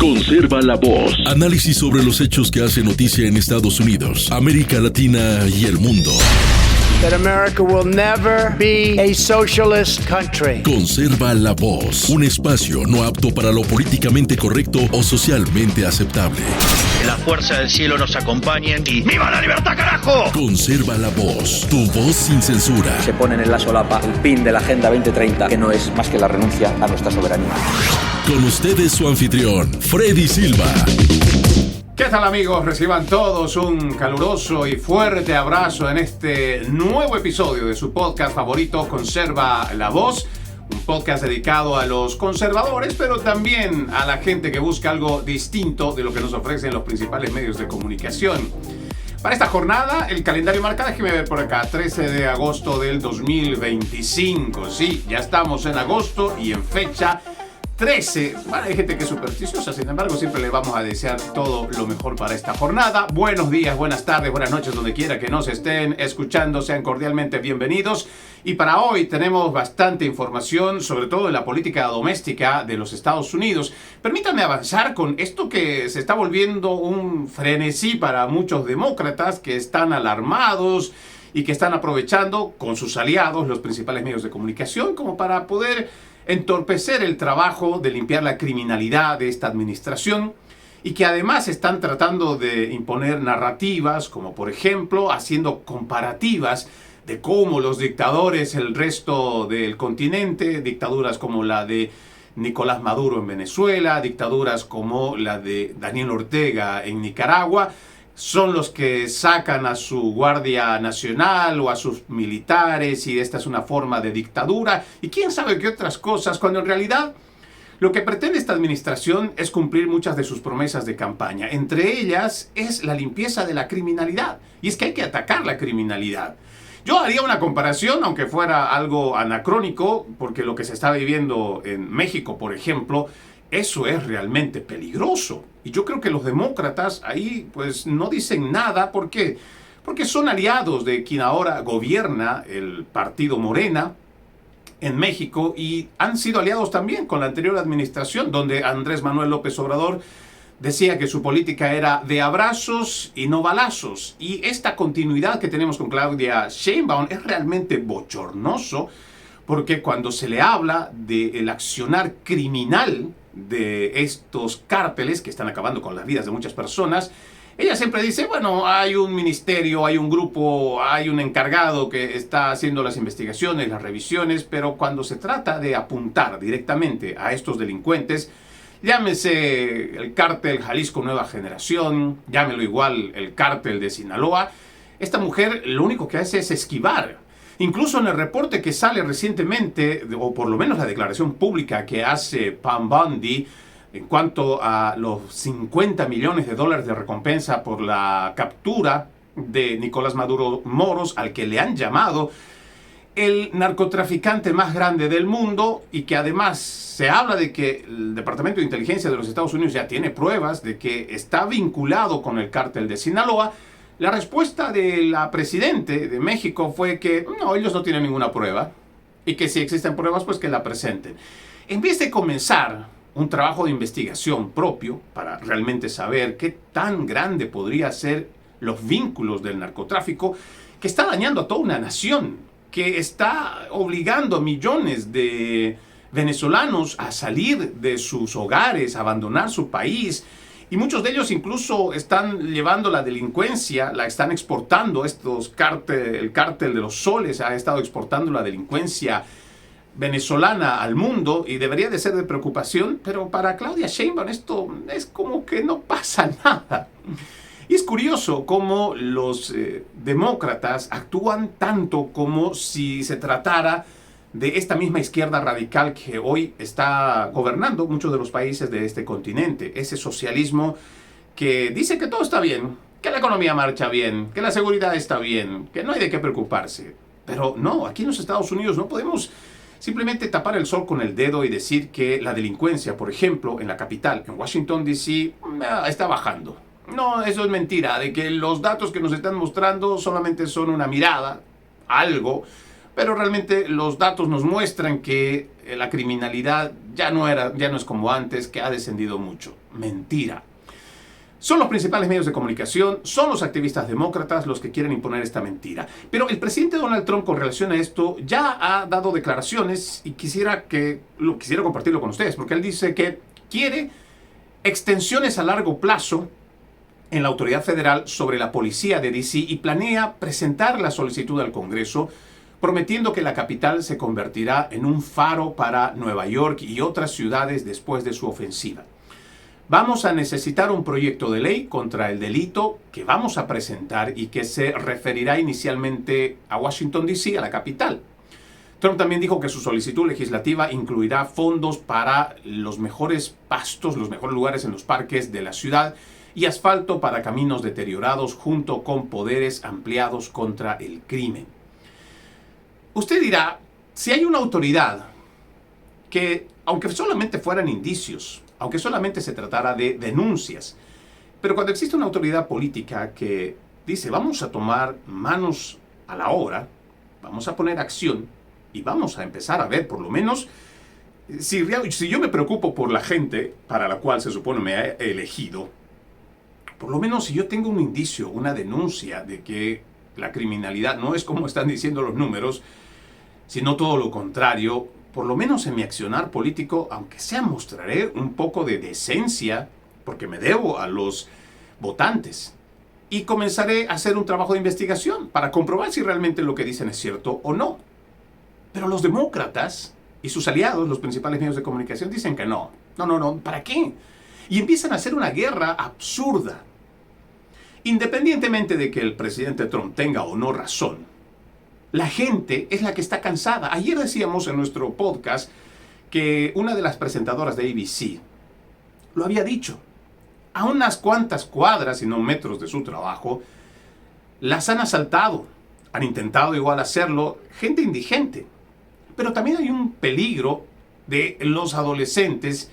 Conserva la voz. Análisis sobre los hechos que hacen noticia en Estados Unidos, América Latina y el mundo. That America will never be a socialist country. Conserva la voz. Un espacio no apto para lo políticamente correcto o socialmente aceptable. Que la fuerza del cielo nos acompañe y ¡viva la libertad, carajo! Conserva la voz. Tu voz sin censura. Se ponen en la solapa el pin de la Agenda 2030, que no es más que la renuncia a nuestra soberanía. Con ustedes su anfitrión, Freddy Silva. ¿Qué tal, amigos? Reciban todos un caluroso y fuerte abrazo en este nuevo episodio de su podcast favorito, Conserva la Voz. Un podcast dedicado a los conservadores, pero también a la gente que busca algo distinto de lo que nos ofrecen los principales medios de comunicación. Para esta jornada, el calendario marca, déjeme ver por acá, 13 de agosto del 2025. Sí, ya estamos en agosto y en fecha 13. Bueno, hay gente que es supersticiosa, sin embargo, siempre le vamos a desear todo lo mejor para esta jornada. Buenos días, buenas tardes, buenas noches, donde quiera que nos estén escuchando, sean cordialmente bienvenidos. Y para hoy tenemos bastante información, sobre todo en la política doméstica de los Estados Unidos. Permítanme avanzar con esto que se está volviendo un frenesí para muchos demócratas que están alarmados y que están aprovechando con sus aliados, los principales medios de comunicación, como para poder entorpecer el trabajo de limpiar la criminalidad de esta administración, y que además están tratando de imponer narrativas, como por ejemplo haciendo comparativas de cómo los dictadores, el resto del continente, dictaduras como la de Nicolás Maduro en Venezuela, dictaduras como la de Daniel Ortega en Nicaragua, son los que sacan a su Guardia Nacional o a sus militares, y esta es una forma de dictadura y quién sabe qué otras cosas, cuando en realidad lo que pretende esta administración es cumplir muchas de sus promesas de campaña. Entre ellas es la limpieza de la criminalidad, y es que hay que atacar la criminalidad. Yo haría una comparación, aunque fuera algo anacrónico, porque lo que se está viviendo en México, por ejemplo, eso es realmente peligroso. Y yo creo que los demócratas ahí pues no dicen nada. ¿Por qué? Porque son aliados de quien ahora gobierna, el partido Morena, en México, y han sido aliados también con la anterior administración, donde Andrés Manuel López Obrador decía que su política era de abrazos y no balazos. Y esta continuidad que tenemos con Claudia Sheinbaum es realmente bochornoso, porque cuando se le habla del accionar criminal de estos cárteles que están acabando con las vidas de muchas personas, ella siempre dice, bueno, hay un ministerio, hay un grupo, hay un encargado que está haciendo las investigaciones, las revisiones, pero cuando se trata de apuntar directamente a estos delincuentes, llámese el cártel Jalisco Nueva Generación, llámelo igual el cártel de Sinaloa, esta mujer lo único que hace es esquivar. Incluso en el reporte que sale recientemente, o por lo menos la declaración pública que hace Pam Bondi en cuanto a los $50 millones de recompensa por la captura de Nicolás Maduro Moros, al que le han llamado el narcotraficante más grande del mundo, y que además se habla de que el Departamento de Inteligencia de los Estados Unidos ya tiene pruebas de que está vinculado con el cártel de Sinaloa. La respuesta de la presidente de México fue que no, ellos no tienen ninguna prueba, y que si existen pruebas, pues que la presenten. En vez de comenzar un trabajo de investigación propio para realmente saber qué tan grande podría ser los vínculos del narcotráfico, que está dañando a toda una nación, que está obligando a millones de venezolanos a salir de sus hogares, a abandonar su país, y muchos de ellos incluso están llevando la delincuencia, la están exportando. El cártel de los soles ha estado exportando la delincuencia venezolana al mundo, y debería de ser de preocupación, pero para Claudia Sheinbaum esto es como que no pasa nada. Y es curioso cómo los demócratas actúan tanto como si se tratara de esta misma izquierda radical que hoy está gobernando muchos de los países de este continente. Ese socialismo que dice que todo está bien, que la economía marcha bien, que la seguridad está bien, que no hay de qué preocuparse. Pero no, aquí en los Estados Unidos no podemos simplemente tapar el sol con el dedo y decir que la delincuencia, por ejemplo, en la capital, en Washington, D.C., está bajando. No, eso es mentira, de que los datos que nos están mostrando solamente son una mirada, algo, Pero realmente los datos nos muestran que la criminalidad ya no es como antes, que ha descendido mucho. Mentira. Son los principales medios de comunicación, son los activistas demócratas los que quieren imponer esta mentira. Pero el presidente Donald Trump, con relación a esto, ya ha dado declaraciones y quisiera compartirlo con ustedes, porque él dice que quiere extensiones a largo plazo en la autoridad federal sobre la policía de D.C. y planea presentar la solicitud al Congreso, prometiendo que la capital se convertirá en un faro para Nueva York y otras ciudades después de su ofensiva. Vamos a necesitar un proyecto de ley contra el delito que vamos a presentar y que se referirá inicialmente a Washington, D.C., a la capital. Trump también dijo que su solicitud legislativa incluirá fondos para los mejores pastos, los mejores lugares en los parques de la ciudad y asfalto para caminos deteriorados junto con poderes ampliados contra el crimen. Usted dirá, si hay una autoridad que, aunque solamente fueran indicios, aunque solamente se tratara de denuncias, pero cuando existe una autoridad política que dice, vamos a tomar manos a la obra, vamos a poner acción y vamos a empezar a ver, por lo menos, si yo me preocupo por la gente para la cual se supone me he elegido, por lo menos si yo tengo un indicio, una denuncia de que la criminalidad no es como están diciendo los números, sino todo lo contrario, por lo menos en mi accionar político, aunque sea mostraré un poco de decencia, porque me debo a los votantes, y comenzaré a hacer un trabajo de investigación para comprobar si realmente lo que dicen es cierto o no. Pero los demócratas y sus aliados, los principales medios de comunicación, dicen que no, ¿para qué? Y empiezan a hacer una guerra absurda. Independientemente de que el presidente Trump tenga o no razón, la gente es la que está cansada. Ayer decíamos en nuestro podcast que una de las presentadoras de ABC lo había dicho. A unas cuantas cuadras y no metros de su trabajo, las han asaltado. Han intentado igual hacerlo gente indigente. Pero también hay un peligro de los adolescentes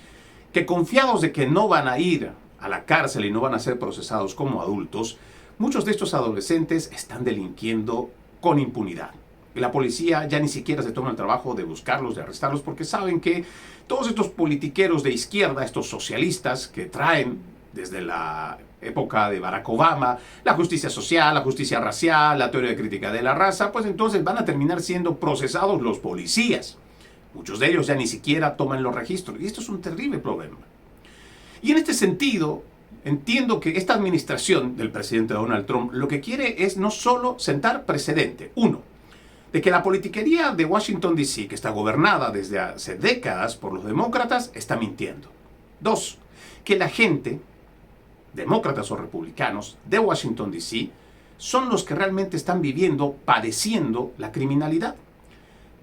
que, confiados de que no van a ir a la cárcel y no van a ser procesados como adultos, muchos de estos adolescentes están delinquiendo con impunidad. Y la policía ya ni siquiera se toma el trabajo de buscarlos, de arrestarlos, porque saben que todos estos politiqueros de izquierda, estos socialistas que traen desde la época de Barack Obama la justicia social, la justicia racial, la teoría crítica de la raza, pues entonces van a terminar siendo procesados los policías. Muchos de ellos ya ni siquiera toman los registros, y esto es un terrible problema. Y en este sentido, entiendo que esta administración del presidente Donald Trump lo que quiere es no solo sentar precedente, uno, de que la politiquería de Washington, D.C., que está gobernada desde hace décadas por los demócratas, está mintiendo. Dos, que la gente, demócratas o republicanos, de Washington, D.C., son los que realmente están viviendo, padeciendo la criminalidad.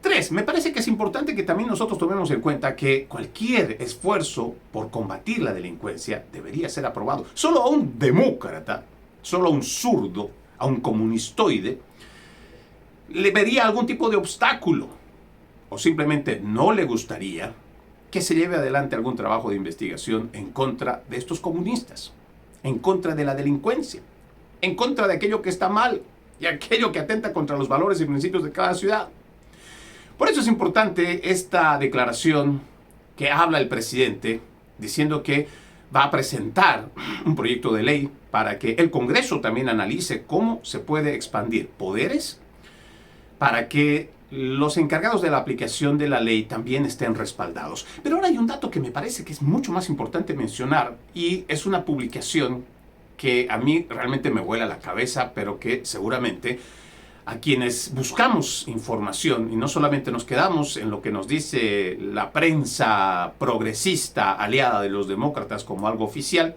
Tres, me parece que es importante que también nosotros tomemos en cuenta que cualquier esfuerzo por combatir la delincuencia debería ser aprobado. Solo a un demócrata, solo a un zurdo, a un comunistoide, le vería algún tipo de obstáculo o simplemente no le gustaría que se lleve adelante algún trabajo de investigación en contra de estos comunistas, en contra de la delincuencia, en contra de aquello que está mal y aquello que atenta contra los valores y principios de cada ciudad. Por eso es importante esta declaración que habla el presidente diciendo que va a presentar un proyecto de ley para que el Congreso también analice cómo se puede expandir poderes para que los encargados de la aplicación de la ley también estén respaldados. Pero ahora hay un dato que me parece que es mucho más importante mencionar, y es una publicación que a mí realmente me vuela la cabeza, pero que seguramente a quienes buscamos información y no solamente nos quedamos en lo que nos dice la prensa progresista aliada de los demócratas como algo oficial,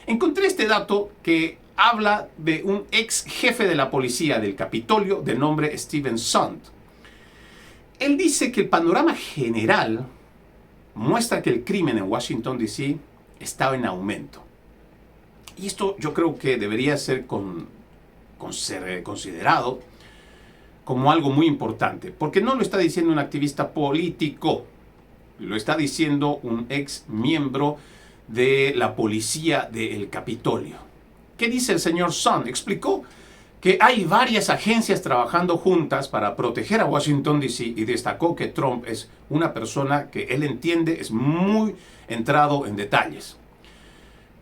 encontré este dato que habla de un ex jefe de la policía del Capitolio de nombre Steven Sund. Él dice que el panorama general muestra que el crimen en Washington, D.C. está en aumento. Y esto yo creo que debería ser considerado como algo muy importante, porque no lo está diciendo un activista político, lo está diciendo un ex miembro de la policía del Capitolio. ¿Qué dice el señor Sund? Explicó que hay varias agencias trabajando juntas para proteger a Washington, D.C. y destacó que Trump es una persona que él entiende, es muy entrado en detalles.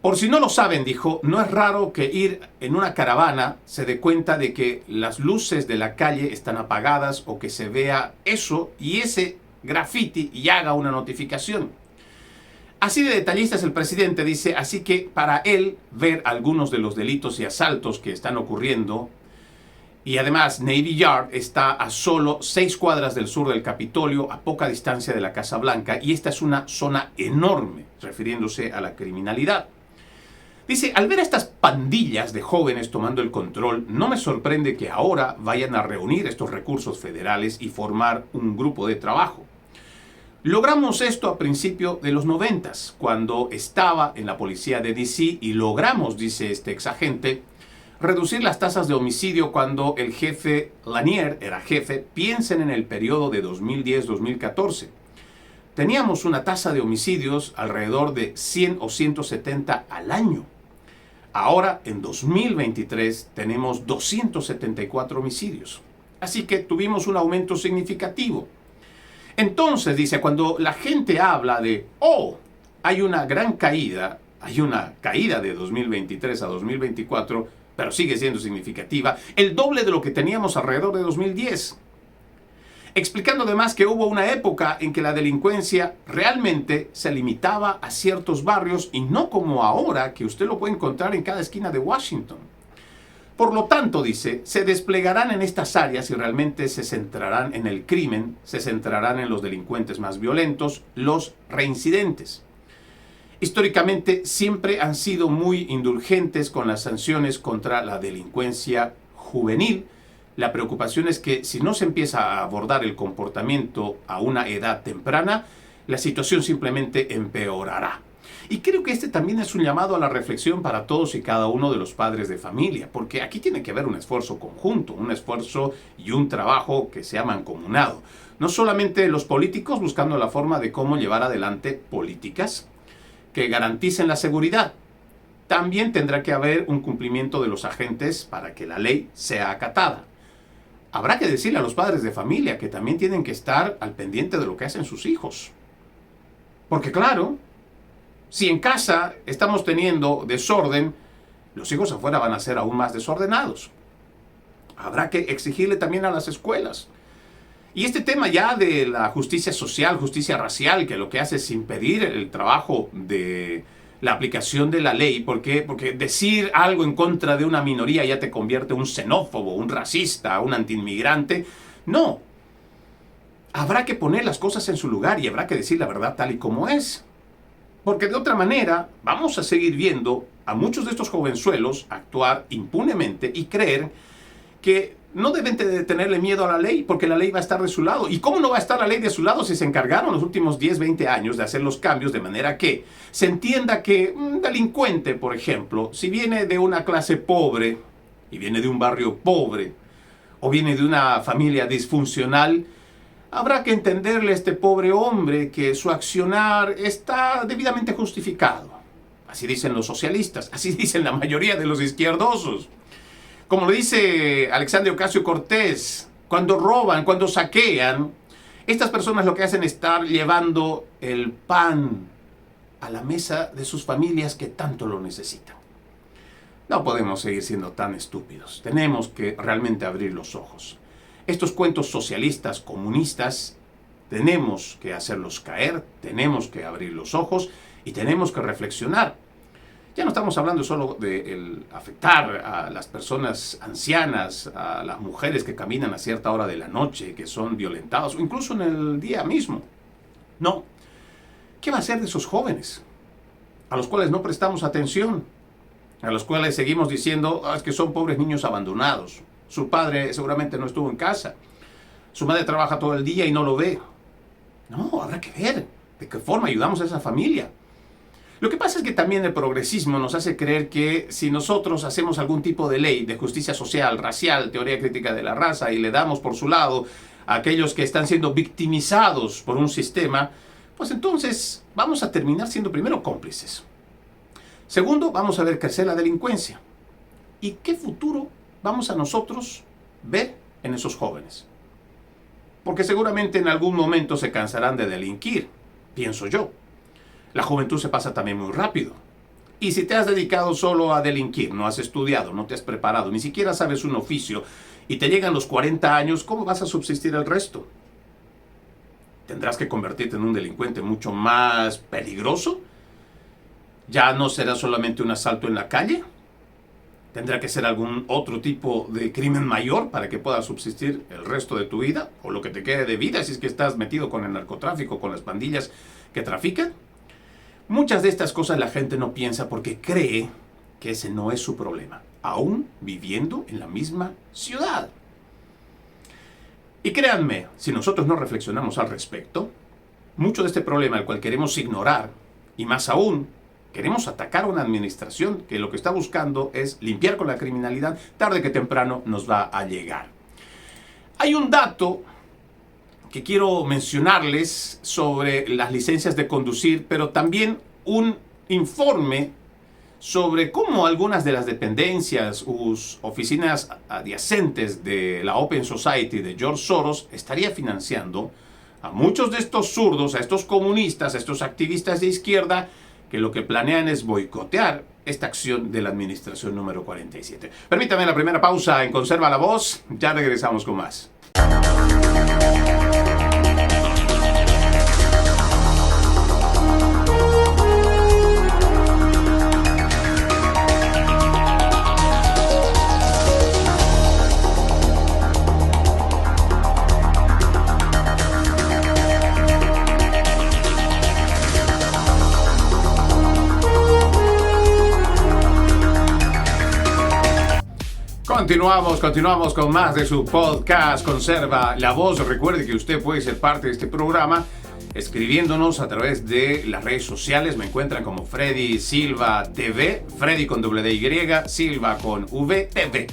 Por si no lo saben, dijo, no es raro que ir en una caravana se dé cuenta de que las luces de la calle están apagadas o que se vea eso y ese graffiti y haga una notificación. Así de detallista es el presidente, dice, así que para él ver algunos de los delitos y asaltos que están ocurriendo, y además Navy Yard está a solo 6 cuadras del sur del Capitolio, a poca distancia de la Casa Blanca, y esta es una zona enorme, refiriéndose a la criminalidad. Dice, al ver a estas pandillas de jóvenes tomando el control, no me sorprende que ahora vayan a reunir estos recursos federales y formar un grupo de trabajo. Logramos esto a principios de los 90s, cuando estaba en la policía de D.C. y logramos, dice este exagente, reducir las tasas de homicidio cuando el jefe Lanier era jefe. Piensen en el periodo de 2010-2014. Teníamos una tasa de homicidios alrededor de 100 o 170 al año. Ahora, en 2023, tenemos 274 homicidios. Así que tuvimos un aumento significativo. Entonces, dice, cuando la gente habla de, hay una gran caída, hay una caída de 2023 a 2024, pero sigue siendo significativa, el doble de lo que teníamos alrededor de 2010. Explicando además que hubo una época en que la delincuencia realmente se limitaba a ciertos barrios y no como ahora, que usted lo puede encontrar en cada esquina de Washington. Por lo tanto, dice, se desplegarán en estas áreas y realmente se centrarán en el crimen, se centrarán en los delincuentes más violentos, los reincidentes. Históricamente siempre han sido muy indulgentes con las sanciones contra la delincuencia juvenil. La preocupación es que si no se empieza a abordar el comportamiento a una edad temprana, la situación simplemente empeorará. Y creo que este también es un llamado a la reflexión para todos y cada uno de los padres de familia, porque aquí tiene que haber un esfuerzo conjunto, un esfuerzo y un trabajo que sea mancomunado. No solamente los políticos buscando la forma de cómo llevar adelante políticas que garanticen la seguridad. También tendrá que haber un cumplimiento de los agentes para que la ley sea acatada. Habrá que decirle a los padres de familia que también tienen que estar al pendiente de lo que hacen sus hijos. Porque claro, si en casa estamos teniendo desorden, los hijos afuera van a ser aún más desordenados. Habrá que exigirle también a las escuelas. Y este tema ya de la justicia social, justicia racial, que lo que hace es impedir el trabajo de la aplicación de la ley. ¿Por qué? Porque decir algo en contra de una minoría ya te convierte en un xenófobo, un racista, un antiinmigrante. No. Habrá que poner las cosas en su lugar y habrá que decir la verdad tal y como es. Porque de otra manera vamos a seguir viendo a muchos de estos jovenzuelos actuar impunemente y creer que no deben de tenerle miedo a la ley, porque la ley va a estar de su lado. ¿Y cómo no va a estar la ley de su lado si se encargaron los últimos 10, 20 años de hacer los cambios de manera que se entienda que un delincuente, por ejemplo, si viene de una clase pobre y viene de un barrio pobre o viene de una familia disfuncional, habrá que entenderle a este pobre hombre que su accionar está debidamente justificado. Así dicen los socialistas, así dicen la mayoría de los izquierdosos. Como lo dice Alexandria Ocasio-Cortez, cuando roban, cuando saquean, estas personas lo que hacen es estar llevando el pan a la mesa de sus familias que tanto lo necesitan. No podemos seguir siendo tan estúpidos. Tenemos que realmente abrir los ojos. Estos cuentos socialistas, comunistas, tenemos que hacerlos caer, tenemos que abrir los ojos y tenemos que reflexionar. Ya no estamos hablando solo de afectar a las personas ancianas, a las mujeres que caminan a cierta hora de la noche, que son violentados, o incluso en el día mismo. No. ¿Qué va a hacer de esos jóvenes a los cuales no prestamos atención? A los cuales seguimos diciendo, es que son pobres niños abandonados. Su padre seguramente no estuvo en casa. Su madre trabaja todo el día y no lo ve. No, habrá que ver de qué forma ayudamos a esa familia. Lo que pasa es que también el progresismo nos hace creer que si nosotros hacemos algún tipo de ley de justicia social, racial, teoría crítica de la raza y le damos por su lado a aquellos que están siendo victimizados por un sistema, pues entonces vamos a terminar siendo primero cómplices. Segundo, vamos a ver crecer la delincuencia. ¿Y qué futuro vamos a nosotros ver en esos jóvenes? Porque seguramente en algún momento se cansarán de delinquir, pienso yo. La juventud se pasa también muy rápido. Y si te has dedicado solo a delinquir, no has estudiado, no te has preparado, ni siquiera sabes un oficio, y te llegan los 40 años, ¿cómo vas a subsistir el resto? ¿Tendrás que convertirte en un delincuente mucho más peligroso? ¿Ya no será solamente un asalto en la calle? ¿Tendrá que ser algún otro tipo de crimen mayor para que puedas subsistir el resto de tu vida? ¿O lo que te quede de vida si es que estás metido con el narcotráfico, con las pandillas que trafican? Muchas de estas cosas la gente no piensa porque cree que ese no es su problema, aún viviendo en la misma ciudad. Y créanme, si nosotros no reflexionamos al respecto, mucho de este problema al cual queremos ignorar, y más aún, queremos atacar a una administración que lo que está buscando es limpiar con la criminalidad, tarde que temprano nos va a llegar. Hay un dato que quiero mencionarles sobre las licencias de conducir, pero también un informe sobre cómo algunas de las dependencias u oficinas adyacentes de la Open Society de George Soros estaría financiando a muchos de estos zurdos, a estos comunistas, a estos activistas de izquierda, que lo que planean es boicotear esta acción de la administración número 47. Permítame la primera pausa en Conserva la Voz, ya regresamos con más. Continuamos con más de su podcast Conserva la Voz. Recuerde que usted puede ser parte de este programa escribiéndonos a través de las redes sociales. Me encuentran como Freddy Silva TV, Freddy con WDY, Silva con VTV.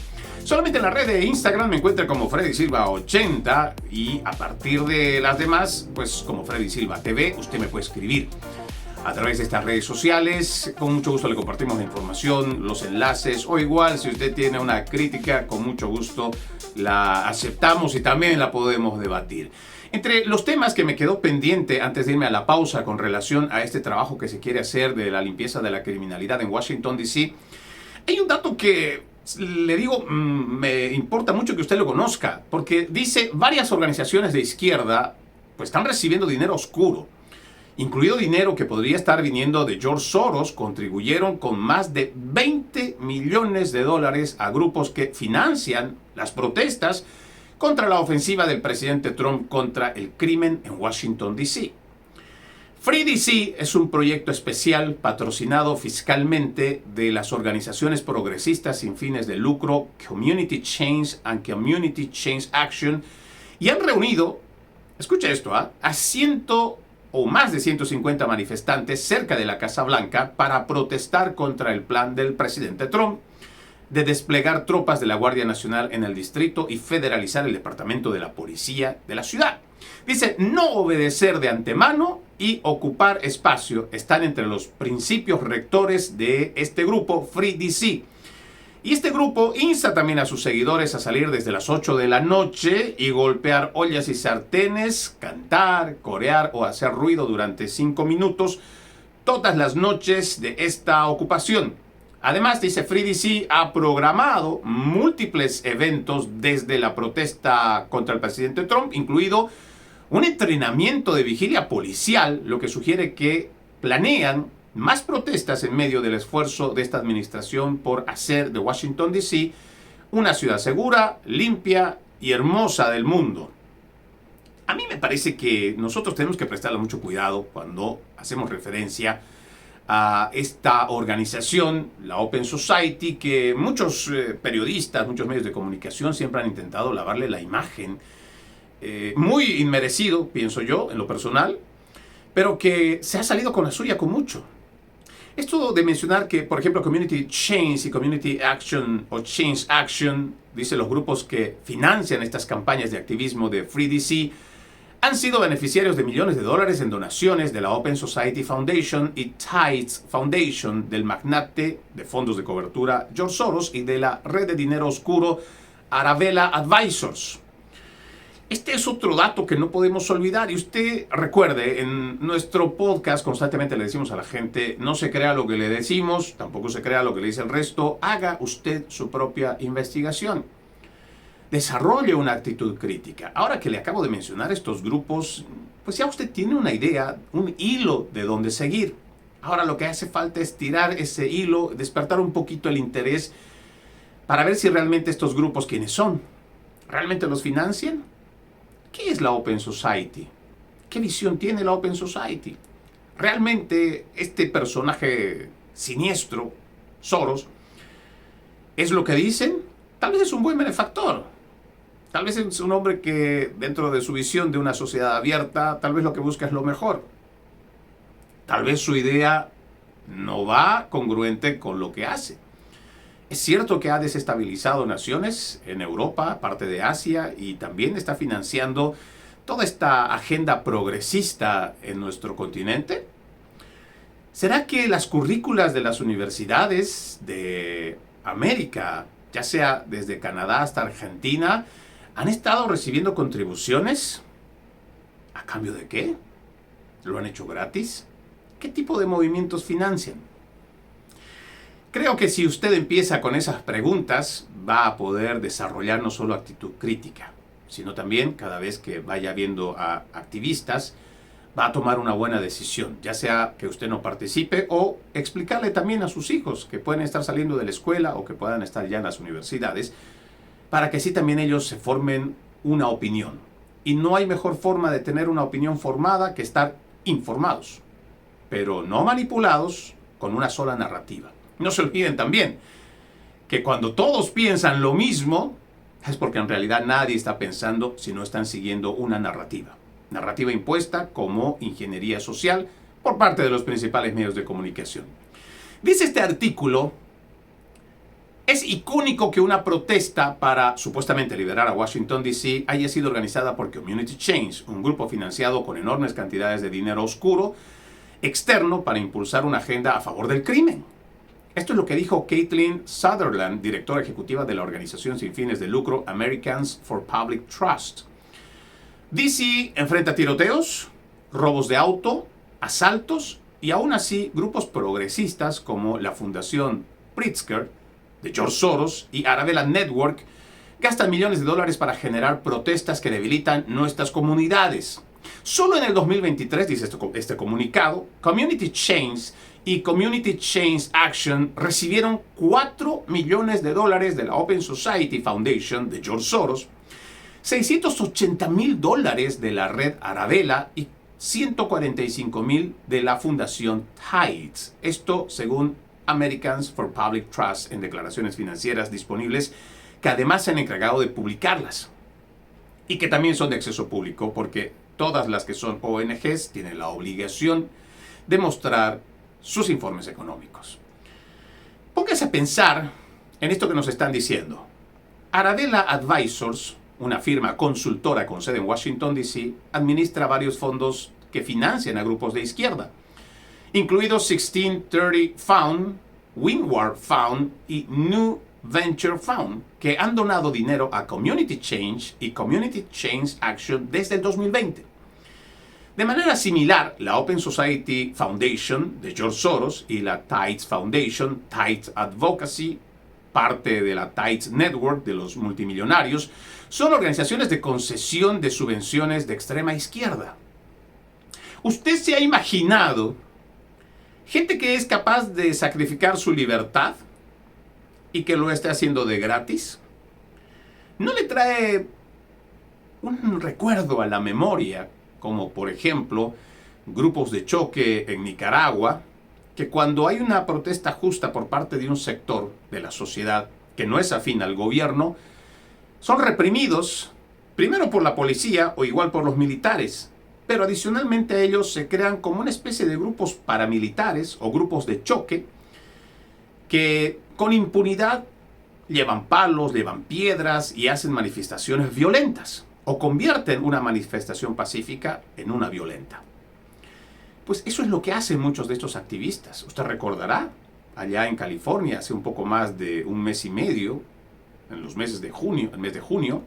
Solamente en la red de Instagram me encuentran como Freddy Silva 80 y a partir de las demás, pues como Freddy Silva TV, usted me puede escribir a través de estas redes sociales. Con mucho gusto le compartimos la información, los enlaces, o igual si usted tiene una crítica, con mucho gusto la aceptamos y también la podemos debatir. Entre los temas que me quedó pendiente antes de irme a la pausa con relación a este trabajo que se quiere hacer de la limpieza de la criminalidad en Washington, D.C., hay un dato que le digo, me importa mucho que usted lo conozca, porque dice varias organizaciones de izquierda pues están recibiendo dinero oscuro, incluido dinero que podría estar viniendo de George Soros. Contribuyeron con más de $20 millones a grupos que financian las protestas contra la ofensiva del presidente Trump contra el crimen en Washington, D.C. Free D.C. es un proyecto especial patrocinado fiscalmente de las organizaciones progresistas sin fines de lucro Community Change and Community Change Action, y han reunido, escucha esto, a o más de 150 manifestantes cerca de la Casa Blanca para protestar contra el plan del presidente Trump de desplegar tropas de la Guardia Nacional en el distrito y federalizar el departamento de la policía de la ciudad. Dice, no obedecer de antemano y ocupar espacio están entre los principios rectores de este grupo Free D.C. Y este grupo insta también a sus seguidores a salir desde las 8 de la noche y golpear ollas y sartenes, cantar, corear o hacer ruido durante 5 minutos todas las noches de esta ocupación. Además, dice Free D.C. ha programado múltiples eventos desde la protesta contra el presidente Trump, incluido un entrenamiento de vigilia policial, lo que sugiere que planean más protestas en medio del esfuerzo de esta administración por hacer de Washington, D.C. una ciudad segura, limpia y hermosa del mundo. A mí me parece que nosotros tenemos que prestarle mucho cuidado cuando hacemos referencia a esta organización, la Open Society, que muchos periodistas, muchos medios de comunicación siempre han intentado lavarle la imagen, muy inmerecido, pienso yo, en lo personal, pero que se ha salido con la suya con mucho. Esto de mencionar que, por ejemplo, Community Change y Community Action o Change Action, dice los grupos que financian estas campañas de activismo de Free D.C., han sido beneficiarios de millones de dólares en donaciones de la Open Society Foundation y Tides Foundation, del magnate de fondos de cobertura George Soros y de la red de dinero oscuro Arabella Advisors. Este es otro dato que no podemos olvidar. Y usted recuerde, en nuestro podcast constantemente le decimos a la gente, no se crea lo que le decimos, tampoco se crea lo que le dice el resto, haga usted su propia investigación. Desarrolle una actitud crítica. Ahora que le acabo de mencionar estos grupos, pues ya usted tiene una idea, un hilo de dónde seguir. Ahora lo que hace falta es tirar ese hilo, despertar un poquito el interés para ver si realmente estos grupos, ¿quiénes son? ¿Realmente los financian? ¿Qué es la Open Society? ¿Qué visión tiene la Open Society? ¿Realmente este personaje siniestro, Soros, es lo que dicen? Tal vez es un buen benefactor. Tal vez es un hombre que, dentro de su visión de una sociedad abierta, tal vez lo que busca es lo mejor. Tal vez su idea no va congruente con lo que hace. Es cierto que ha desestabilizado naciones en Europa, parte de Asia, y también está financiando toda esta agenda progresista en nuestro continente. ¿Será que las currículas de las universidades de América, ya sea desde Canadá hasta Argentina, han estado recibiendo contribuciones? ¿A cambio de qué? ¿Lo han hecho gratis? ¿Qué tipo de movimientos financian? Creo que si usted empieza con esas preguntas, va a poder desarrollar no solo actitud crítica, sino también, cada vez que vaya viendo a activistas, va a tomar una buena decisión, ya sea que usted no participe o explicarle también a sus hijos que pueden estar saliendo de la escuela o que puedan estar ya en las universidades, para que así también ellos se formen una opinión. Y no hay mejor forma de tener una opinión formada que estar informados, pero no manipulados con una sola narrativa. No se olviden también que cuando todos piensan lo mismo, es porque en realidad nadie está pensando si no están siguiendo una narrativa. Narrativa impuesta como ingeniería social por parte de los principales medios de comunicación. Dice este artículo, es icónico que una protesta para supuestamente liberar a Washington, D.C. haya sido organizada por Community Change, un grupo financiado con enormes cantidades de dinero oscuro externo para impulsar una agenda a favor del crimen. Esto es lo que dijo Caitlin Sutherland, directora ejecutiva de la organización sin fines de lucro Americans for Public Trust. DC enfrenta tiroteos, robos de auto, asaltos y aún así grupos progresistas como la Fundación Pritzker de George Soros y Arabella Network gastan millones de dólares para generar protestas que debilitan nuestras comunidades. Solo en el 2023, dice este comunicado, Community Change y Community Change Action recibieron $4 millones de la Open Society Foundation de George Soros, $680,000 de la red Arabella y $145,000 de la Fundación Tides. Esto según Americans for Public Trust en declaraciones financieras disponibles que además se han encargado de publicarlas y que también son de acceso público porque todas las que son ONGs tienen la obligación de mostrar sus informes económicos. Póngase a pensar en esto que nos están diciendo. Arabella Advisors, una firma consultora con sede en Washington, D.C., administra varios fondos que financian a grupos de izquierda, incluidos 1630 Fund, Windward Fund y New Venture Fund, que han donado dinero a Community Change y Community Change Action desde el 2020. De manera similar, la Open Society Foundation de George Soros y la Tides Foundation, Tides Advocacy, parte de la Tides Network de los multimillonarios, son organizaciones de concesión de subvenciones de extrema izquierda. ¿Usted se ha imaginado gente que es capaz de sacrificar su libertad y que lo esté haciendo de gratis? ¿No le trae un recuerdo a la memoria, como por ejemplo grupos de choque en Nicaragua, que cuando hay una protesta justa por parte de un sector de la sociedad que no es afín al gobierno, son reprimidos primero por la policía o igual por los militares, pero adicionalmente a ellos se crean como una especie de grupos paramilitares o grupos de choque que con impunidad llevan palos, llevan piedras y hacen manifestaciones violentas. o convierten una manifestación pacífica en una violenta. Pues eso es lo que hacen muchos de estos activistas. Usted recordará, allá en California, hace un poco más de un mes y medio, en los meses de junio, el mes de junio,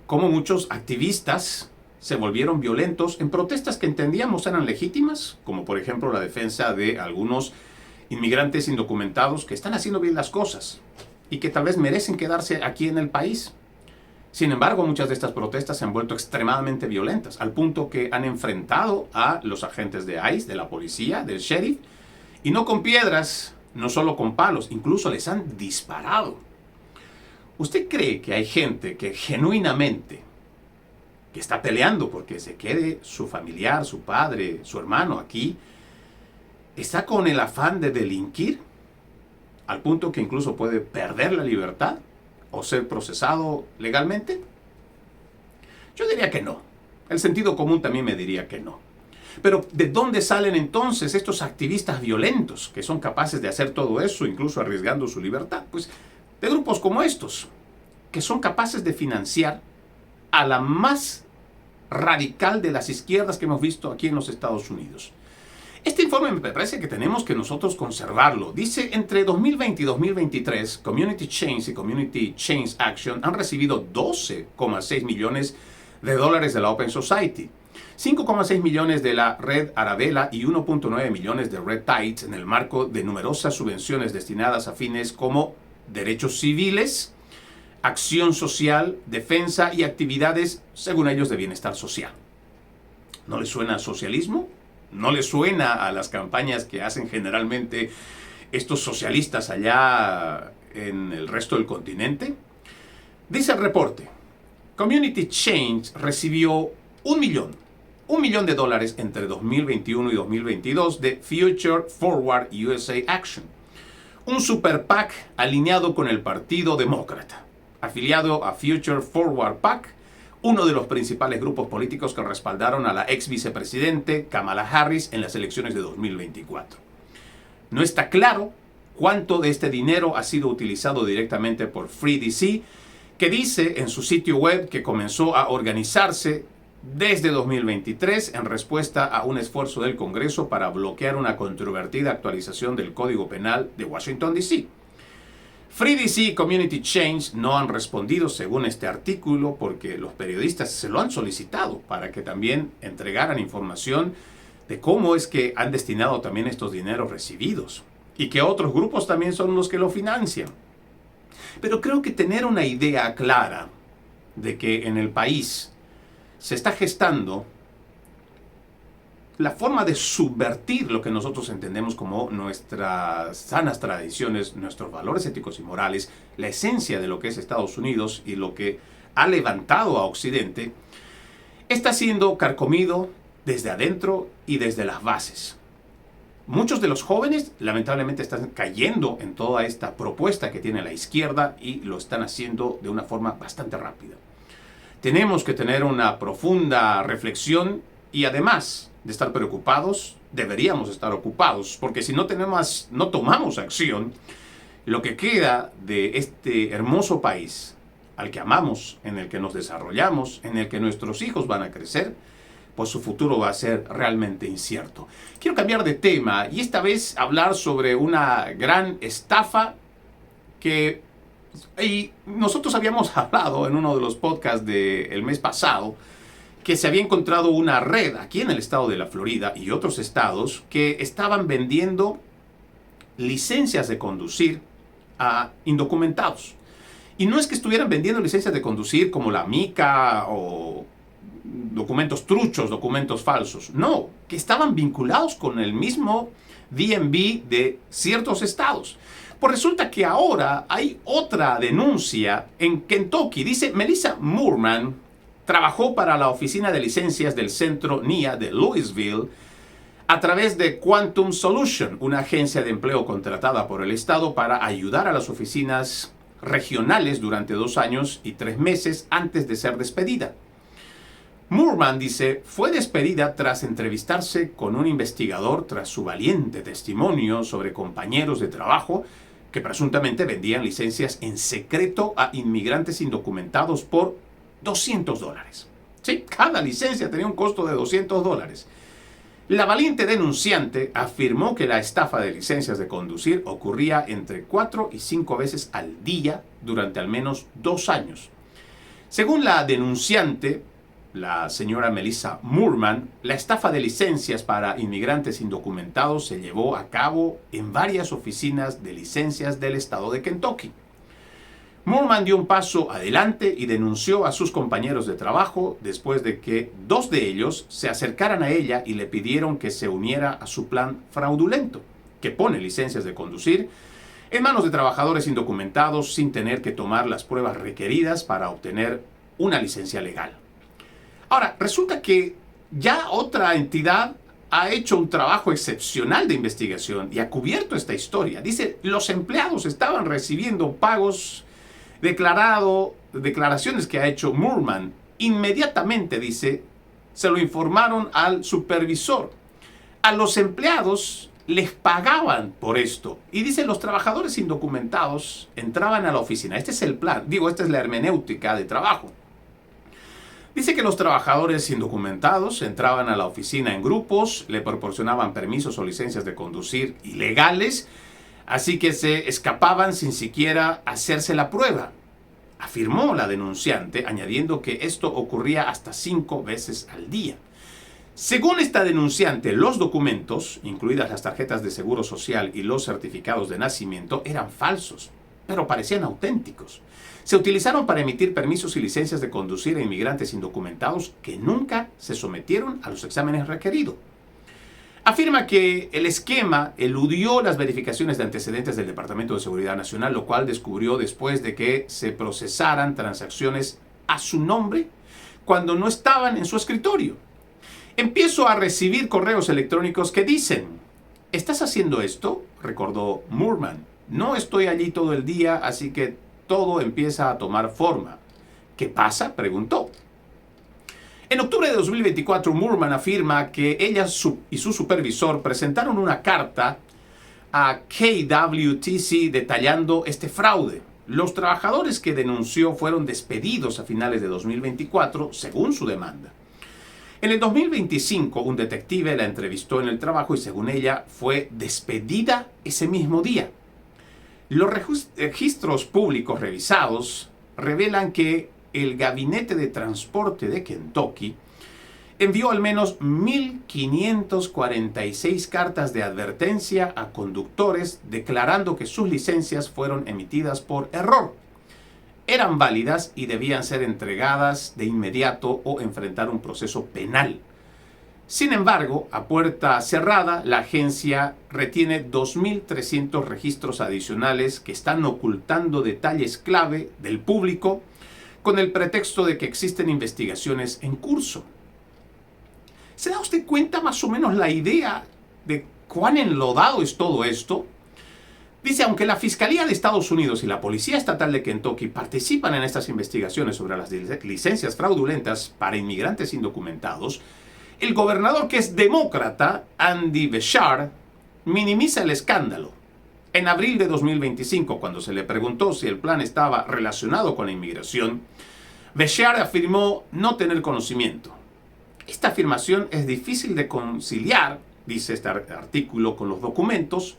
cómo muchos activistas se volvieron violentos en protestas que entendíamos eran legítimas, como por ejemplo la defensa de algunos inmigrantes indocumentados que están haciendo bien las cosas y que tal vez merecen quedarse aquí en el país. Sin embargo, muchas de estas protestas se han vuelto extremadamente violentas, al punto que han enfrentado a los agentes de ICE, de la policía, del sheriff, y no con piedras, no solo con palos, incluso les han disparado. ¿Usted cree que hay gente que genuinamente, que está peleando porque se quede su familiar, su padre, su hermano aquí, está con el afán de delinquir, al punto que incluso puede perder la libertad o ser procesado legalmente? Yo diría que no. El sentido común también me diría que no. Pero ¿de dónde salen entonces estos activistas violentos que son capaces de hacer todo eso, incluso arriesgando su libertad? Pues de grupos como estos, que son capaces de financiar a la más radical de las izquierdas que hemos visto aquí en los Estados Unidos. Este informe me parece que tenemos que nosotros conservarlo. Dice, entre 2020 y 2023, Community Change y Community Change Action han recibido $12,6 millones de la Open Society, 5,6 millones de la Red Arabella y 1,9 millones de Red Tide en el marco de numerosas subvenciones destinadas a fines como derechos civiles, acción social, defensa y actividades, según ellos, de bienestar social. ¿No les suena a socialismo? ¿No les suena a las campañas que hacen generalmente estos socialistas allá en el resto del continente? Dice el reporte, Community Change recibió $1 millón de dólares entre 2021 y 2022 de Future Forward USA Action, un super PAC alineado con el Partido Demócrata, afiliado a Future Forward PAC, uno de los principales grupos políticos que respaldaron a la ex vicepresidente Kamala Harris en las elecciones de 2024. No está claro cuánto de este dinero ha sido utilizado directamente por Free DC, que dice en su sitio web que comenzó a organizarse desde 2023 en respuesta a un esfuerzo del Congreso para bloquear una controvertida actualización del Código Penal de Washington, D.C. Free DC y Community Change no han respondido según este artículo porque los periodistas se lo han solicitado para que también entregaran información de cómo es que han destinado también estos dineros recibidos y que otros grupos también son los que lo financian. Pero creo que tener una idea clara de que en el país se está gestando la forma de subvertir lo que nosotros entendemos como nuestras sanas tradiciones, nuestros valores éticos y morales, la esencia de lo que es Estados Unidos y lo que ha levantado a Occidente, está siendo carcomido desde adentro y desde las bases. Muchos de los jóvenes lamentablemente están cayendo en toda esta propuesta que tiene la izquierda y lo están haciendo de una forma bastante rápida. Tenemos que tener una profunda reflexión y además de estar preocupados, deberíamos estar ocupados, porque si no tomamos acción, lo que queda de este hermoso país al que amamos, en el que nos desarrollamos, en el que nuestros hijos van a crecer, pues su futuro va a ser realmente incierto. Quiero cambiar de tema y esta vez hablar sobre una gran estafa que nosotros habíamos hablado en uno de los podcasts del mes pasado, que se había encontrado una red aquí en el estado de la Florida y otros estados que estaban vendiendo licencias de conducir a indocumentados. Y no es que estuvieran vendiendo licencias de conducir como la mica o documentos truchos, documentos falsos. No, que estaban vinculados con el mismo DMV de ciertos estados. Pues resulta que ahora hay otra denuncia en Kentucky. Dice Melissa Moorman, trabajó para la oficina de licencias del centro NIA de Louisville a través de Quantum Solution, una agencia de empleo contratada por el Estado para ayudar a las oficinas regionales durante 2 años y 3 meses antes de ser despedida. Moorman dice, fue despedida tras entrevistarse con un investigador tras su valiente testimonio sobre compañeros de trabajo que presuntamente vendían licencias en secreto a inmigrantes indocumentados por $200. Sí, cada licencia tenía un costo de $200. La valiente denunciante afirmó que la estafa de licencias de conducir ocurría entre 4 y 5 veces al día durante al menos 2 años. Según la denunciante, la señora Melissa Moorman, la estafa de licencias para inmigrantes indocumentados se llevó a cabo en varias oficinas de licencias del estado de Kentucky. Moorman dio un paso adelante y denunció a sus compañeros de trabajo después de que 2 de ellos se acercaran a ella y le pidieron que se uniera a su plan fraudulento, que pone licencias de conducir en manos de trabajadores indocumentados sin tener que tomar las pruebas requeridas para obtener una licencia legal. Ahora, resulta que ya otra entidad ha hecho un trabajo excepcional de investigación y ha cubierto esta historia. Dice, los empleados estaban recibiendo pagos declaraciones que ha hecho Moorman. Inmediatamente, dice, se lo informaron al supervisor. A los empleados les pagaban por esto. Y dice, los trabajadores indocumentados entraban a la oficina. Este es el plan. Esta es la hermenéutica de trabajo. Dice que los trabajadores indocumentados entraban a la oficina en grupos, le proporcionaban permisos o licencias de conducir ilegales, así que se escapaban sin siquiera hacerse la prueba. Afirmó la denunciante, añadiendo que esto ocurría hasta 5 veces al día. Según esta denunciante, los documentos, incluidas las tarjetas de seguro social y los certificados de nacimiento, eran falsos, pero parecían auténticos. Se utilizaron para emitir permisos y licencias de conducir a inmigrantes indocumentados que nunca se sometieron a los exámenes requeridos. Afirma que el esquema eludió las verificaciones de antecedentes del Departamento de Seguridad Nacional, lo cual descubrió después de que se procesaran transacciones a su nombre cuando no estaban en su escritorio. Empiezo a recibir correos electrónicos que dicen, ¿estás haciendo esto?, recordó Moorman. No estoy allí todo el día, así que todo empieza a tomar forma. ¿Qué pasa?, preguntó. En octubre de 2024, Moorman afirma que ella y su supervisor presentaron una carta a KWTC detallando este fraude. Los trabajadores que denunció fueron despedidos a finales de 2024, según su demanda. En el 2025, un detective la entrevistó en el trabajo y, según ella, fue despedida ese mismo día. Los registros públicos revisados revelan que el Gabinete de Transporte de Kentucky envió al menos 1.546 cartas de advertencia a conductores declarando que sus licencias fueron emitidas por error. Eran válidas y debían ser entregadas de inmediato o enfrentar un proceso penal. Sin embargo, a puerta cerrada, la agencia retiene 2.300 registros adicionales que están ocultando detalles clave del público con el pretexto de que existen investigaciones en curso. ¿Se da usted cuenta más o menos la idea de cuán enlodado es todo esto? Dice, aunque la Fiscalía de Estados Unidos y la Policía Estatal de Kentucky participan en estas investigaciones sobre las licencias fraudulentas para inmigrantes indocumentados, el gobernador, que es demócrata, Andy Beshear, minimiza el escándalo. En abril de 2025, cuando se le preguntó si el plan estaba relacionado con la inmigración, Beshear afirmó no tener conocimiento. Esta afirmación es difícil de conciliar, dice este artículo, con los documentos,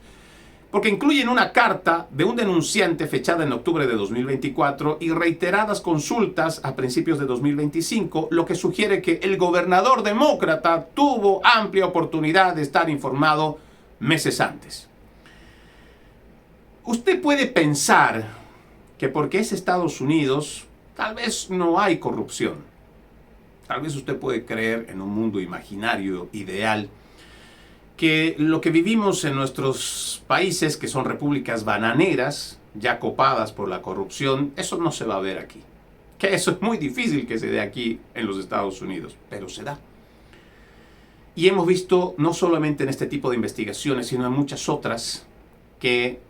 porque incluyen una carta de un denunciante fechada en octubre de 2024 y reiteradas consultas a principios de 2025, lo que sugiere que el gobernador demócrata tuvo amplia oportunidad de estar informado meses antes. Usted puede pensar que porque es Estados Unidos, tal vez no hay corrupción. Tal vez usted puede creer en un mundo imaginario, ideal, que lo que vivimos en nuestros países, que son repúblicas bananeras, ya copadas por la corrupción, eso no se va a ver aquí. Que eso es muy difícil que se dé aquí en los Estados Unidos, pero se da. Y hemos visto, no solamente en este tipo de investigaciones, sino en muchas otras, que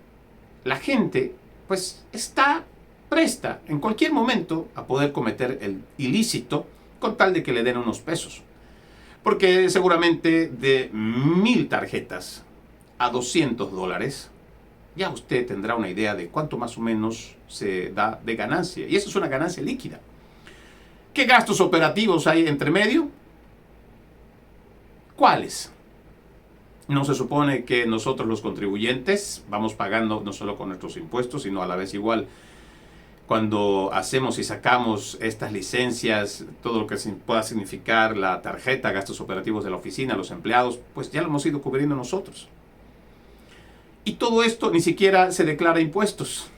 la gente pues está presta en cualquier momento a poder cometer el ilícito con tal de que le den unos pesos. Porque seguramente de 1,000 tarjetas a $200, ya usted tendrá una idea de cuánto más o menos se da de ganancia. Y eso es una ganancia líquida. ¿Qué gastos operativos hay entre medio? ¿Cuáles? ¿No se supone que nosotros los contribuyentes vamos pagando no solo con nuestros impuestos, sino a la vez igual cuando hacemos y sacamos estas licencias, todo lo que pueda significar la tarjeta, gastos operativos de la oficina, los empleados, pues ya lo hemos ido cubriendo nosotros? Y todo esto ni siquiera se declara impuestos.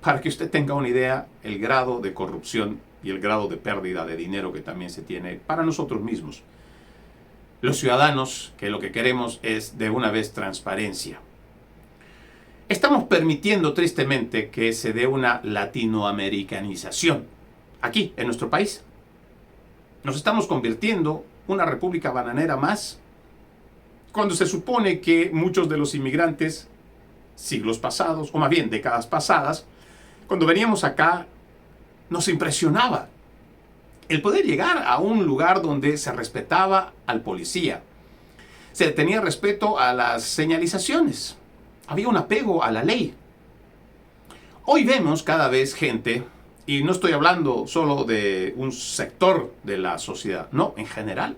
Para que usted tenga una idea, el grado de corrupción y el grado de pérdida de dinero que también se tiene para nosotros mismos. Los ciudadanos, que lo que queremos es de una vez transparencia. Estamos permitiendo tristemente que se dé una latinoamericanización aquí, en nuestro país. Nos estamos convirtiendo en una república bananera más, cuando se supone que muchos de los inmigrantes, siglos pasados, o más bien décadas pasadas, cuando veníamos acá, nos impresionaba el poder llegar a un lugar donde se respetaba al policía, se tenía respeto a las señalizaciones, había un apego a la ley. Hoy vemos cada vez gente, y no estoy hablando solo de un sector de la sociedad, no, en general.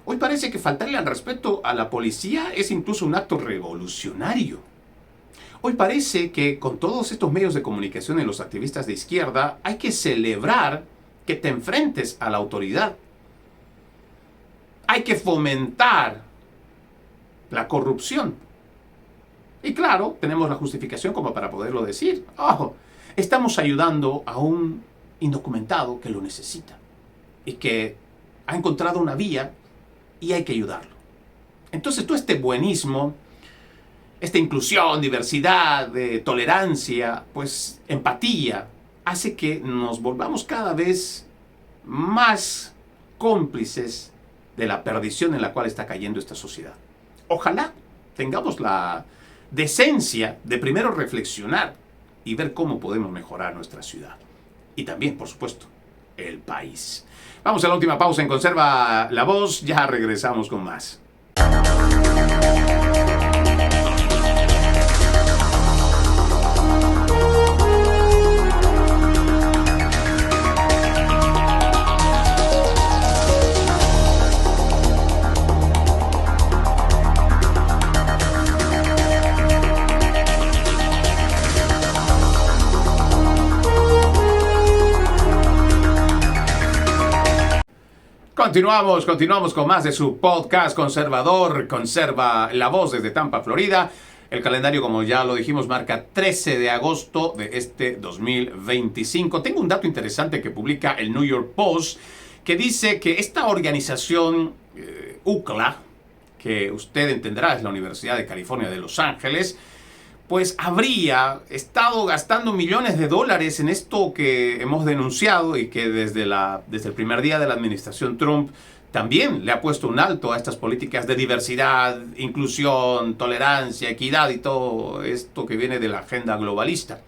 Hoy parece que faltarle al respeto a la policía es incluso un acto revolucionario. Hoy parece que con todos estos medios de comunicación y los activistas de izquierda hay que celebrar que te enfrentes a la autoridad. Hay que fomentar la corrupción. Y claro, tenemos la justificación como para poderlo decir. Oh, estamos ayudando a un indocumentado que lo necesita y que ha encontrado una vía y hay que ayudarlo. Entonces todo este buenismo, esta inclusión, diversidad, tolerancia, pues empatía, hace que nos volvamos cada vez más cómplices de la perdición en la cual está cayendo esta sociedad. Ojalá tengamos la decencia de primero reflexionar y ver cómo podemos mejorar nuestra ciudad. Y también, por supuesto, el país. Vamos a la última pausa en Conserva la Voz. Ya regresamos con más. Continuamos con más de su podcast conservador, Conserva la Voz desde Tampa, Florida. El calendario, como ya lo dijimos, marca 13 de agosto de este 2025. Tengo un dato interesante que publica el New York Post, que dice que esta organización UCLA, que usted entenderá es la Universidad de California de Los Ángeles, pues habría estado gastando millones de dólares en esto que hemos denunciado y que desde el primer día de la administración Trump también le ha puesto un alto a estas políticas de diversidad, inclusión, tolerancia, equidad y todo esto que viene de la agenda globalista.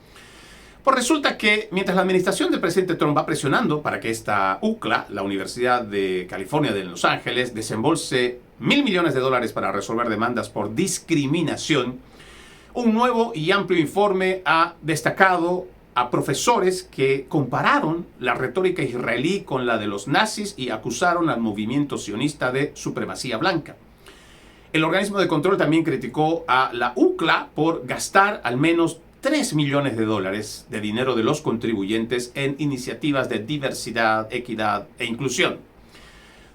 Pues resulta que mientras la administración del presidente Trump va presionando para que esta UCLA, la Universidad de California de Los Ángeles, desembolse $1,000 millones para resolver demandas por discriminación, un nuevo y amplio informe ha destacado a profesores que compararon la retórica israelí con la de los nazis y acusaron al movimiento sionista de supremacía blanca. El organismo de control también criticó a la UCLA por gastar al menos $3 millones de dinero de los contribuyentes en iniciativas de diversidad, equidad e inclusión.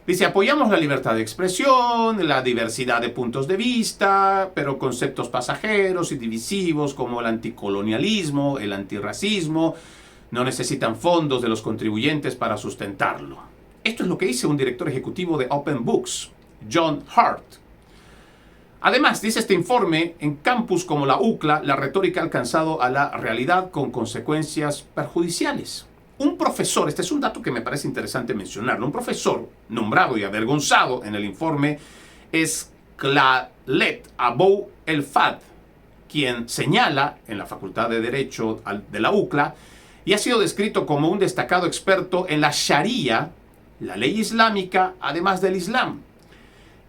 Dice, apoyamos la libertad de expresión, la diversidad de puntos de vista, pero conceptos pasajeros y divisivos como el anticolonialismo, el antirracismo, no necesitan fondos de los contribuyentes para sustentarlo. Esto es lo que dice un director ejecutivo de Open Books, John Hart. Además, dice este informe, en campus como la UCLA, la retórica ha alcanzado a la realidad con consecuencias perjudiciales. Un profesor, este es un dato que me parece interesante mencionarlo, un profesor nombrado y avergonzado en el informe es Khaled Abou El Fad, quien señala en la Facultad de Derecho de la UCLA y ha sido descrito como un destacado experto en la Sharia, la ley islámica, además del Islam.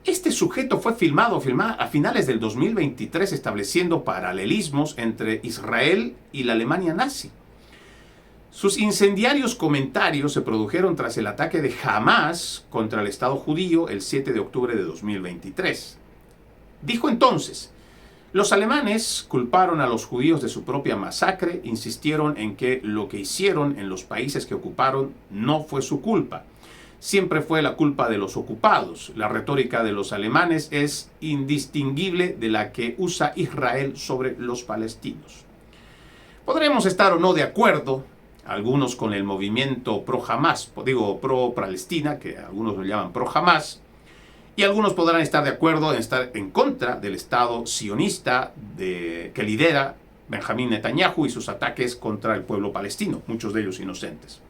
Este sujeto fue filmado a finales del 2023 estableciendo paralelismos entre Israel y la Alemania nazi. Sus incendiarios comentarios se produjeron tras el ataque de Hamás contra el Estado judío el 7 de octubre de 2023. Dijo entonces: los alemanes culparon a los judíos de su propia masacre, insistieron en que lo que hicieron en los países que ocuparon no fue su culpa. Siempre fue la culpa de los ocupados. La retórica de los alemanes es indistinguible de la que usa Israel sobre los palestinos. Podremos estar o no de acuerdo, algunos con el movimiento pro-Hamás, pro-Palestina, que algunos lo llaman pro-Hamás, y algunos podrán estar de acuerdo en estar en contra del Estado sionista que lidera Benjamín Netanyahu y sus ataques contra el pueblo palestino, muchos de ellos inocentes.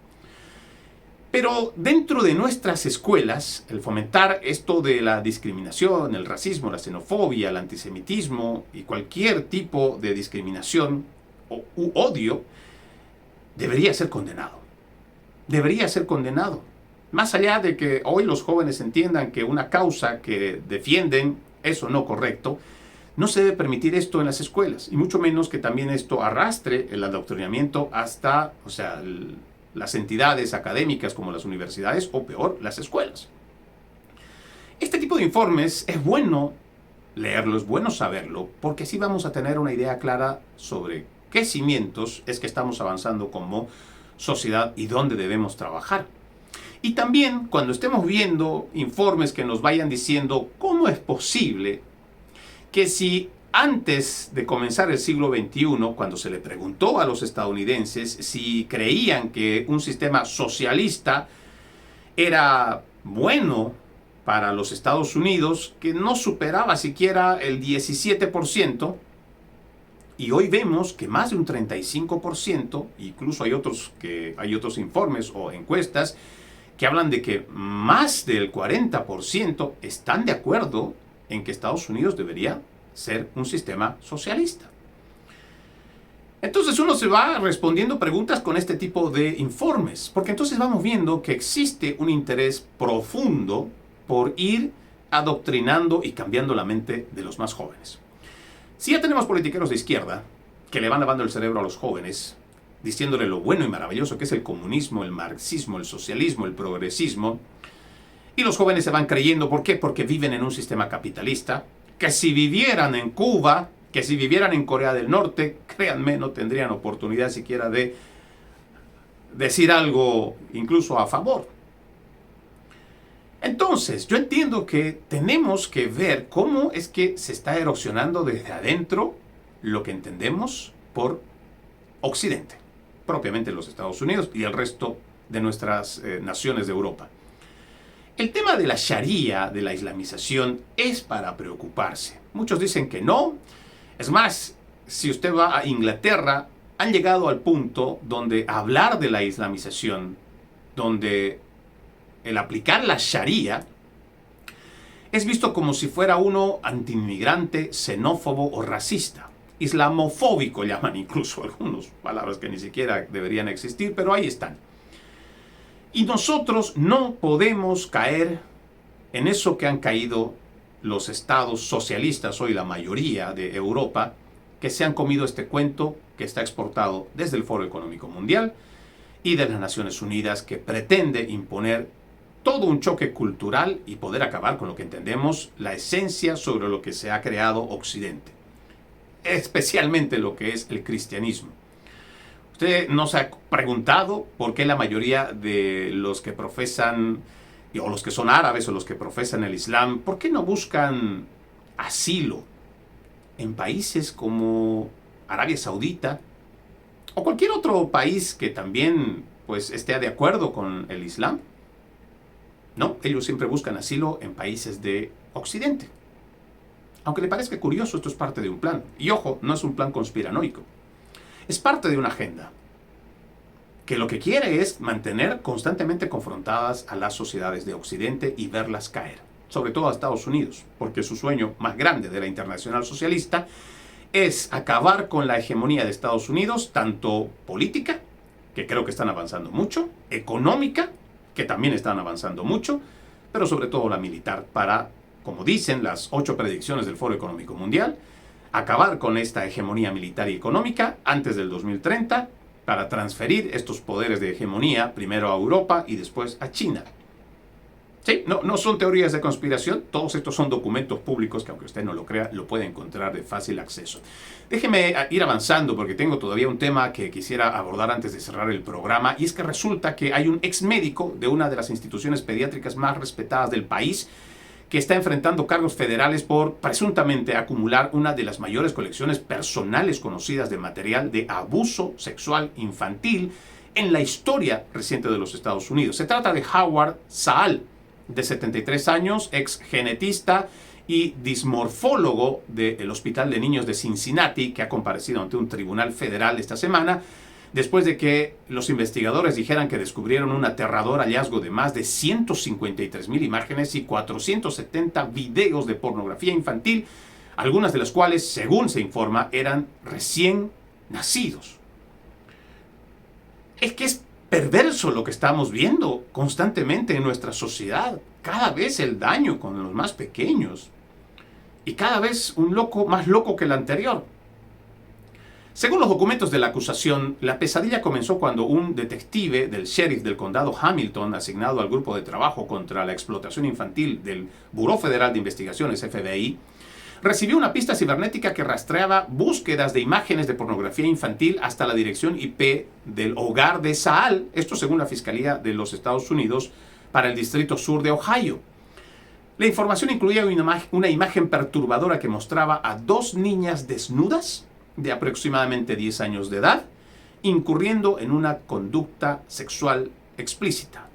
Pero dentro de nuestras escuelas, el fomentar esto de la discriminación, el racismo, la xenofobia, el antisemitismo y cualquier tipo de discriminación u odio, debería ser condenado. Debería ser condenado. Más allá de que hoy los jóvenes entiendan que una causa que defienden es o no correcto, no se debe permitir esto en las escuelas, y mucho menos que también esto arrastre el adoctrinamiento hasta, las entidades académicas como las universidades o peor, las escuelas. Este tipo de informes es bueno leerlo, es bueno saberlo, porque así vamos a tener una idea clara sobre qué cimientos es que estamos avanzando como sociedad y dónde debemos trabajar. Y también cuando estemos viendo informes que nos vayan diciendo cómo es posible que si antes de comenzar el siglo XXI, cuando se le preguntó a los estadounidenses si creían que un sistema socialista era bueno para los Estados Unidos, que no superaba siquiera el 17%, y hoy vemos que más de un 35%, incluso hay otros informes o encuestas que hablan de que más del 40% están de acuerdo en que Estados Unidos debería ser un sistema socialista. Entonces uno se va respondiendo preguntas con este tipo de informes, porque entonces vamos viendo que existe un interés profundo por ir adoctrinando y cambiando la mente de los más jóvenes. Si ya tenemos politiqueros de izquierda que le van lavando el cerebro a los jóvenes, diciéndole lo bueno y maravilloso que es el comunismo, el marxismo, el socialismo, el progresismo, y los jóvenes se van creyendo, ¿por qué? Porque viven en un sistema capitalista, que si vivieran en Cuba, que si vivieran en Corea del Norte, créanme, no tendrían oportunidad siquiera de decir algo incluso a favor. Entonces, yo entiendo que tenemos que ver cómo es que se está erosionando desde adentro lo que entendemos por Occidente, propiamente los Estados Unidos y el resto de nuestras naciones de Europa. El tema de la Sharia, de la islamización, es para preocuparse. Muchos dicen que no. Es más, si usted va a Inglaterra, han llegado al punto donde hablar de la islamización, donde el aplicar la Sharia es visto como si fuera uno antiinmigrante, xenófobo o racista. Islamofóbico llaman incluso algunos, palabras que ni siquiera deberían existir, pero ahí están. Y nosotros no podemos caer en eso que han caído los estados socialistas, hoy la mayoría de Europa, que se han comido este cuento que está exportado desde el Foro Económico Mundial y de las Naciones Unidas, que pretende imponer todo un choque cultural y poder acabar con lo que entendemos la esencia sobre lo que se ha creado Occidente, especialmente lo que es el cristianismo. ¿Usted no se ha preguntado por qué la mayoría de los que profesan, o los que son árabes o los que profesan el Islam, por qué no buscan asilo en países como Arabia Saudita o cualquier otro país que también esté de acuerdo con el Islam? No, ellos siempre buscan asilo en países de Occidente. Aunque le parezca curioso, esto es parte de un plan. Y ojo, no es un plan conspiranoico. Es parte de una agenda que lo que quiere es mantener constantemente confrontadas a las sociedades de Occidente y verlas caer, sobre todo a Estados Unidos, porque su sueño más grande de la Internacional Socialista es acabar con la hegemonía de Estados Unidos, tanto política, que creo que están avanzando mucho, económica, que también están avanzando mucho, pero sobre todo la militar, para, como dicen las 8 predicciones del Foro Económico Mundial, acabar con esta hegemonía militar y económica antes del 2030 para transferir estos poderes de hegemonía primero a Europa y después a China. Sí, no son teorías de conspiración, todos estos son documentos públicos que, aunque usted no lo crea, lo puede encontrar de fácil acceso. Déjeme ir avanzando porque tengo todavía un tema que quisiera abordar antes de cerrar el programa, y es que resulta que hay un ex médico de una de las instituciones pediátricas más respetadas del país que está enfrentando cargos federales por presuntamente acumular una de las mayores colecciones personales conocidas de material de abuso sexual infantil en la historia reciente de los Estados Unidos. Se trata de Howard Saal, de 73 años, ex genetista y dismorfólogo del Hospital de Niños de Cincinnati, que ha comparecido ante un tribunal federal esta semana, después de que los investigadores dijeran que descubrieron un aterrador hallazgo de más de 153,000 imágenes y 470 videos de pornografía infantil, algunas de las cuales, según se informa, eran recién nacidos. Es que es perverso lo que estamos viendo constantemente en nuestra sociedad. Cada vez el daño con los más pequeños. Y cada vez un loco más loco que el anterior. Según los documentos de la acusación, la pesadilla comenzó cuando un detective del sheriff del condado Hamilton, asignado al grupo de trabajo contra la explotación infantil del Buró Federal de Investigaciones, FBI, recibió una pista cibernética que rastreaba búsquedas de imágenes de pornografía infantil hasta la dirección IP del hogar de Saal, esto según la Fiscalía de los Estados Unidos para el Distrito Sur de Ohio. La información incluía una imagen perturbadora que mostraba a 2 niñas desnudas de aproximadamente 10 años de edad, incurriendo en una conducta sexual explícita.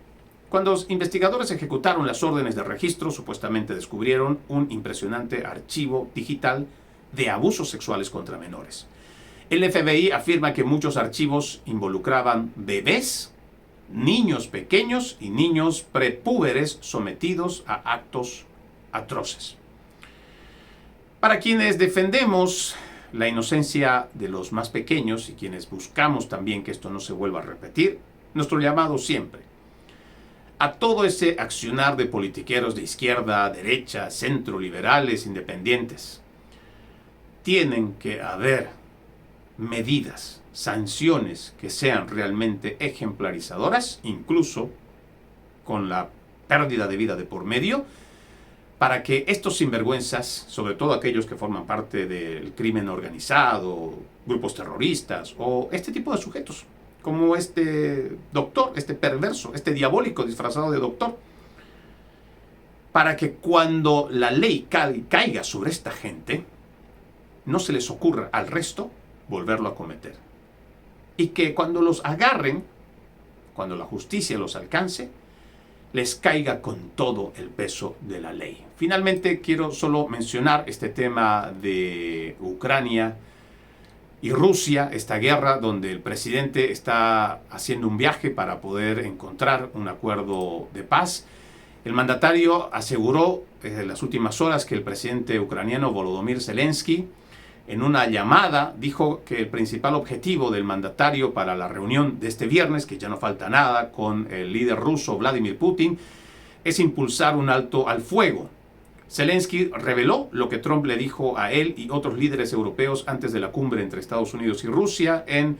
Cuando los investigadores ejecutaron las órdenes de registro, supuestamente descubrieron un impresionante archivo digital de abusos sexuales contra menores. El FBI afirma que muchos archivos involucraban bebés, niños pequeños y niños prepúberes sometidos a actos atroces. Para quienes defendemos la inocencia de los más pequeños y quienes buscamos también que esto no se vuelva a repetir, nuestro llamado siempre a todo ese accionar de politiqueros de izquierda, derecha, centro, liberales, independientes. Tienen que haber medidas, sanciones que sean realmente ejemplarizadoras, incluso con la pérdida de vida de por medio, para que estos sinvergüenzas, sobre todo aquellos que forman parte del crimen organizado, grupos terroristas o este tipo de sujetos, como este doctor, este perverso, este diabólico disfrazado de doctor, para que cuando la ley caiga sobre esta gente, no se les ocurra al resto volverlo a cometer. Y que cuando los agarren, cuando la justicia los alcance, les caiga con todo el peso de la ley. Finalmente, quiero solo mencionar este tema de Ucrania y Rusia, esta guerra donde el presidente está haciendo un viaje para poder encontrar un acuerdo de paz. El mandatario aseguró en las últimas horas que el presidente ucraniano Volodymyr Zelensky, en una llamada, dijo que el principal objetivo del mandatario para la reunión de este viernes, que ya no falta nada, con el líder ruso Vladimir Putin, es impulsar un alto al fuego. Zelensky reveló lo que Trump le dijo a él y otros líderes europeos antes de la cumbre entre Estados Unidos y Rusia en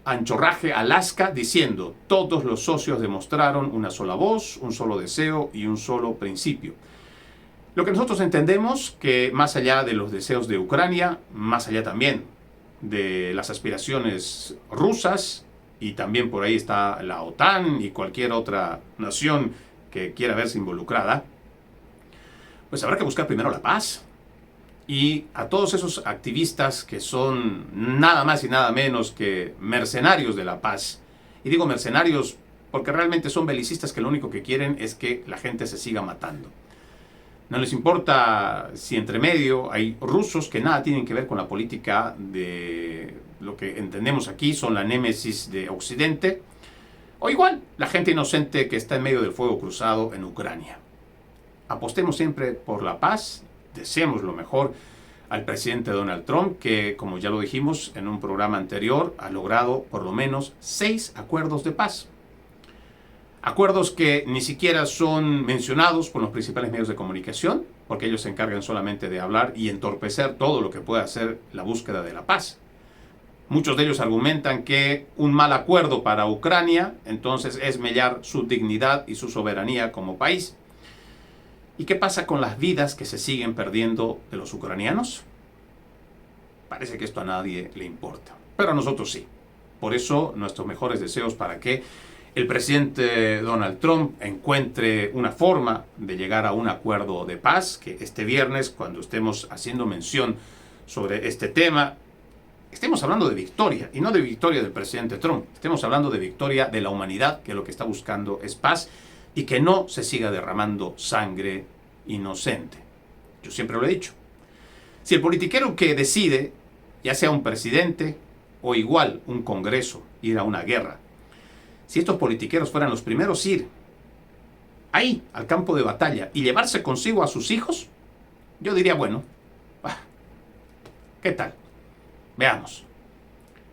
Anchorage, Alaska, diciendo: todos los socios demostraron una sola voz, un solo deseo y un solo principio. Lo que nosotros entendemos que más allá de los deseos de Ucrania, más allá también de las aspiraciones rusas, y también por ahí está la OTAN y cualquier otra nación que quiera verse involucrada, pues habrá que buscar primero la paz. Y a todos esos activistas que son nada más y nada menos que mercenarios de la paz, y digo mercenarios porque realmente son belicistas que lo único que quieren es que la gente se siga matando. No les importa si entre medio hay rusos que nada tienen que ver con la política de lo que entendemos aquí son la némesis de Occidente, o igual la gente inocente que está en medio del fuego cruzado en Ucrania. Apostemos siempre por la paz, deseemos lo mejor al presidente Donald Trump, que, como ya lo dijimos en un programa anterior, ha logrado por lo menos 6 acuerdos de paz. Acuerdos que ni siquiera son mencionados por los principales medios de comunicación, porque ellos se encargan solamente de hablar y entorpecer todo lo que pueda hacer la búsqueda de la paz. Muchos de ellos argumentan que un mal acuerdo para Ucrania entonces es mellar su dignidad y su soberanía como país. ¿Y qué pasa con las vidas que se siguen perdiendo de los ucranianos? Parece que esto a nadie le importa, pero a nosotros sí. Por eso nuestros mejores deseos para que el presidente Donald Trump encuentre una forma de llegar a un acuerdo de paz, que este viernes, cuando estemos haciendo mención sobre este tema, estemos hablando de victoria, y no de victoria del presidente Trump. Estemos hablando de victoria de la humanidad, que lo que está buscando es paz, y que no se siga derramando sangre inocente. Yo siempre lo he dicho. Si el politiquero que decide, ya sea un presidente o igual un congreso, ir a una guerra, si estos politiqueros fueran los primeros a ir ahí, al campo de batalla, y llevarse consigo a sus hijos, yo diría, bueno, ¿qué tal? Veamos.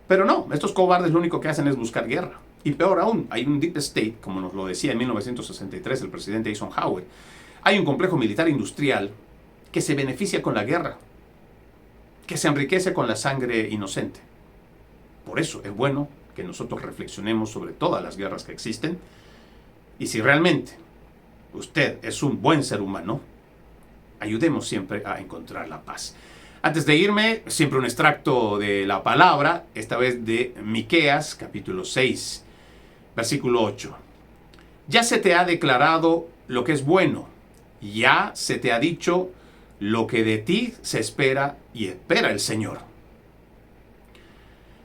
Pero no, estos cobardes lo único que hacen es buscar guerra. Y peor aún, hay un deep state, como nos lo decía en 1963 el presidente Eisenhower. Hay un complejo militar industrial que se beneficia con la guerra, que se enriquece con la sangre inocente. Por eso es bueno que nosotros reflexionemos sobre todas las guerras que existen. Y si realmente usted es un buen ser humano, ayudemos siempre a encontrar la paz. Antes de irme, siempre un extracto de la palabra, esta vez de Miqueas, capítulo 6, versículo 8. Ya se te ha declarado lo que es bueno, ya se te ha dicho lo que de ti se espera y espera el Señor.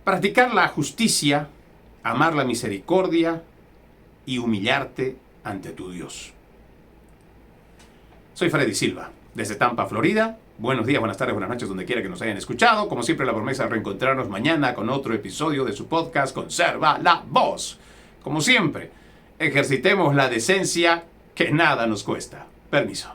Practicar la justicia, amar la misericordia y humillarte ante tu Dios. Soy Freddy Silva, desde Tampa, Florida. Buenos días, buenas tardes, buenas noches, donde quiera que nos hayan escuchado. Como siempre, la promesa de reencontrarnos mañana con otro episodio de su podcast Conserva la Voz. Como siempre, ejercitemos la decencia que nada nos cuesta. Permiso.